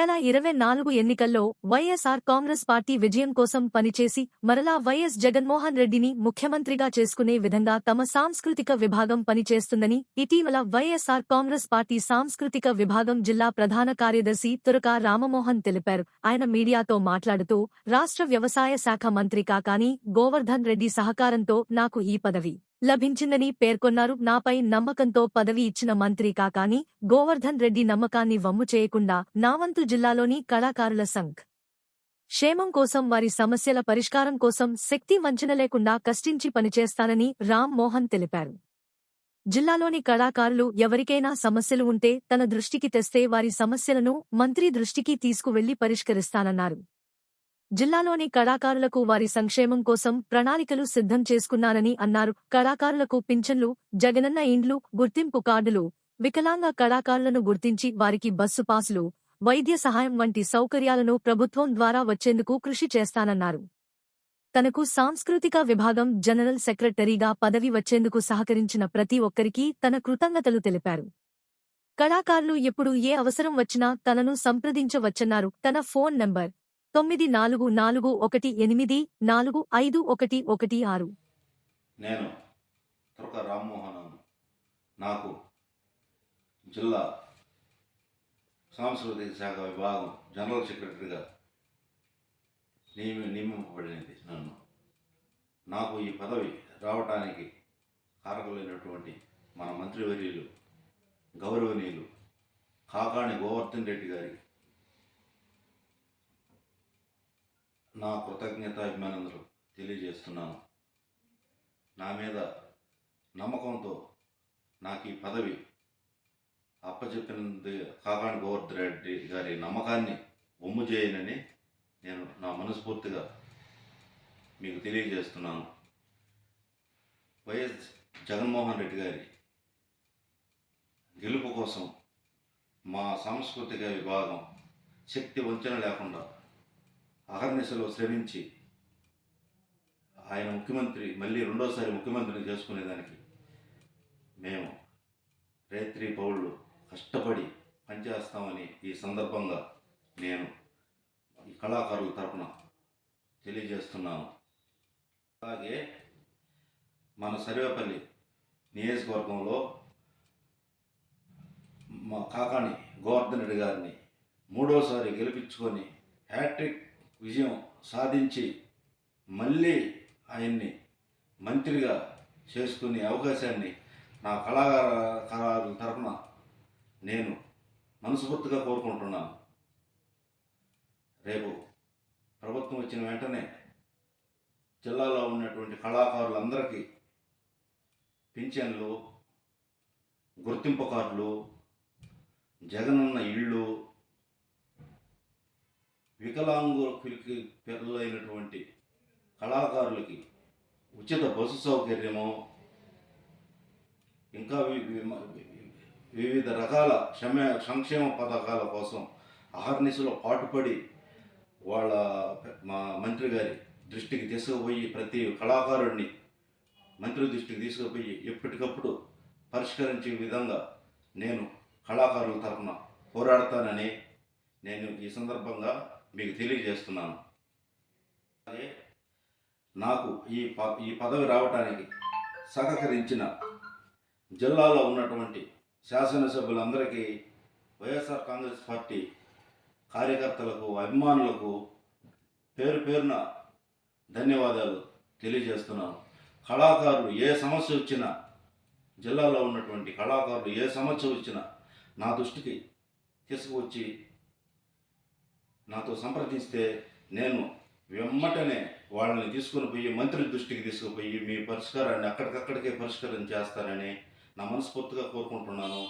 2024 ఎన్నికల్లో వైఎస్ఆర్ కాంగ్రెస్ పార్టీ విజయం కోసం పనిచేసి మరలా వైఎస్ జగన్మోహన్ రెడ్డిని ముఖ్యమంత్రిగా చేసుకునే విధంగా తమ సాంస్కృతిక విభాగం పనిచేస్తుందని ఇటీవల వైఎస్ఆర్ కాంగ్రెస్ పార్టీ సాంస్కృతిక విభాగం జిల్లా ప్రధాన కార్యదర్శి తురక రామమోహన్ తెలిపారు. ఆయన మీడియాతో మాట్లాడుతూ రాష్ట్ర వ్యవసాయ శాఖ మంత్రి కాకాని గోవర్ధన్ రెడ్డి సహకారంతో నాకు ఈ పదవి లభించిందని పేర్కొన్నారు. నాపై నమ్మకంతో పదవి ఇచ్చిన మంత్రి కాకాని గోవర్ధన్ రెడ్డి నమ్మకాన్ని వమ్ము చేయకుండా నావంతు జిల్లాలోని కళాకారుల క్షేమం కోసం వారి సమస్యల పరిష్కారం కోసం శక్తి వంచన లేకుండా కష్టించి పనిచేస్తానని రామ్ మోహన్ తెలిపారు. జిల్లాలోని కళాకారులు ఎవరికైనా సమస్యలు ఉంటే తన దృష్టికి తెస్తే వారి సమస్యలను మంత్రి దృష్టికి తీసుకువెళ్లి పరిష్కరిస్తానన్నారు. జిల్లాలోని కళాకారులకు వారి సంక్షేమం కోసం ప్రణాళికలు సిద్ధం చేసుకున్నానని అన్నారు. కళాకారులకు పింఛన్లు, జగనన్న ఇండ్లు, గుర్తింపు కార్డులు, వికలాంగ కళాకారులను గుర్తించి వారికి బస్సు పాసులు, వైద్య సహాయం వంటి సౌకర్యాలను ప్రభుత్వం ద్వారా వచ్చేందుకు కృషి చేస్తానన్నారు. తనకు సాంస్కృతిక విభాగం జనరల్ సెక్రటరీగా పదవి వచ్చేందుకు సహకరించిన ప్రతి ఒక్కరికీ తన కృతజ్ఞతలు తెలిపారు. కళాకారులు ఎప్పుడు ఏ అవసరం వచ్చినా తనను సంప్రదించవచ్చన్నారు. తన ఫోన్ నంబర్ 9441845116. నేను తురక రామ్మోహన్. నాకు జిల్లా సాంస్కృతిక శాఖ విభాగం జనరల్ సెక్రటరీగా నియమింపబడినది. నాకు ఈ పదవి రావటానికి కారకులైనటువంటి మన మంత్రివర్యులు గౌరవనీయులు కాకాని గోవర్ధన్ రెడ్డి గారి నా కృతజ్ఞతాభిమానందరూ తెలియజేస్తున్నాను. నా మీద నమ్మకంతో నాకు ఈ పదవి అప్పచెప్పినది కాకాని గోవర్ధన్ రెడ్డి గారి నమ్మకాన్ని ఒమ్ము చేయనని నేను నా మనస్ఫూర్తిగా మీకు తెలియజేస్తున్నాను. వైఎస్ జగన్మోహన్ రెడ్డి గారి గెలుపు కోసం మా సాంస్కృతిక విభాగం శక్తి వంచన లేకుండా అహర్నిశలో శ్రమించి ఆయన మళ్ళీ రెండోసారి ముఖ్యమంత్రిని చేసుకునేదానికి మేము రైత్రి పౌళ్ళు కష్టపడి పనిచేస్తామని ఈ సందర్భంగా నేను ఈ కళాకారుల తరపున తెలియజేస్తున్నాను. అలాగే మన సర్వేపల్లి నియోజకవర్గంలో మా కాకాని గోవర్ధన్ రెడ్డి గారిని మూడోసారి గెలిపించుకొని హ్యాట్రిక్ విజయం సాధించి మళ్ళీ ఆయన్ని మంత్రిగా చేసుకునే అవకాశాన్ని నా కళాకారుల తరఫున నేను మనస్ఫూర్తిగా కోరుకుంటున్నాను. రేపు ప్రభుత్వం వచ్చిన వెంటనే జిల్లాలో ఉన్నటువంటి కళాకారులందరికీ పింఛన్లు, గుర్తింపు కార్డులు, జగనన్న ఇళ్ళు, వికలాంగులకి పిల్లలైనటువంటి కళాకారులకి ఉచిత బస్సు సౌకర్యము, ఇంకా వివిధ రకాల సంక్షేమ పథకాల కోసం అహర్నిశలో పాటుపడి మా మంత్రి గారి దృష్టికి తీసుకుపోయి ప్రతి కళాకారుడిని మంత్రి దృష్టికి తీసుకుపోయి ఎప్పటికప్పుడు పరిష్కరించే విధంగా నేను కళాకారుల తరఫున పోరాడతానని నేను ఈ సందర్భంగా మీకు తెలియజేస్తున్నాను. అలాగే నాకు ఈ పదవి రావటానికి సహకరించిన జిల్లాలో ఉన్నటువంటి శాసనసభ్యులందరికీ, వైఎస్ఆర్ కాంగ్రెస్ పార్టీ కార్యకర్తలకు, అభిమానులకు పేరు పేరున ధన్యవాదాలు తెలియజేస్తున్నాను. కళాకారులు ఏ సమస్య వచ్చినా, జిల్లాలో ఉన్నటువంటి కళాకారులు ఏ సమస్య వచ్చినా నా దృష్టికి తీసుకువచ్చి నాతో సంప్రదిస్తే నేను వెమ్మటనే వాళ్ళని తీసుకుని పోయి మంత్రి దృష్టికి తీసుకుపోయి మీ పరిష్కారాన్ని అక్కడికక్కడికే పరిష్కారం చేస్తానని నా మనస్ఫూర్తిగా కోరుకుంటున్నాను.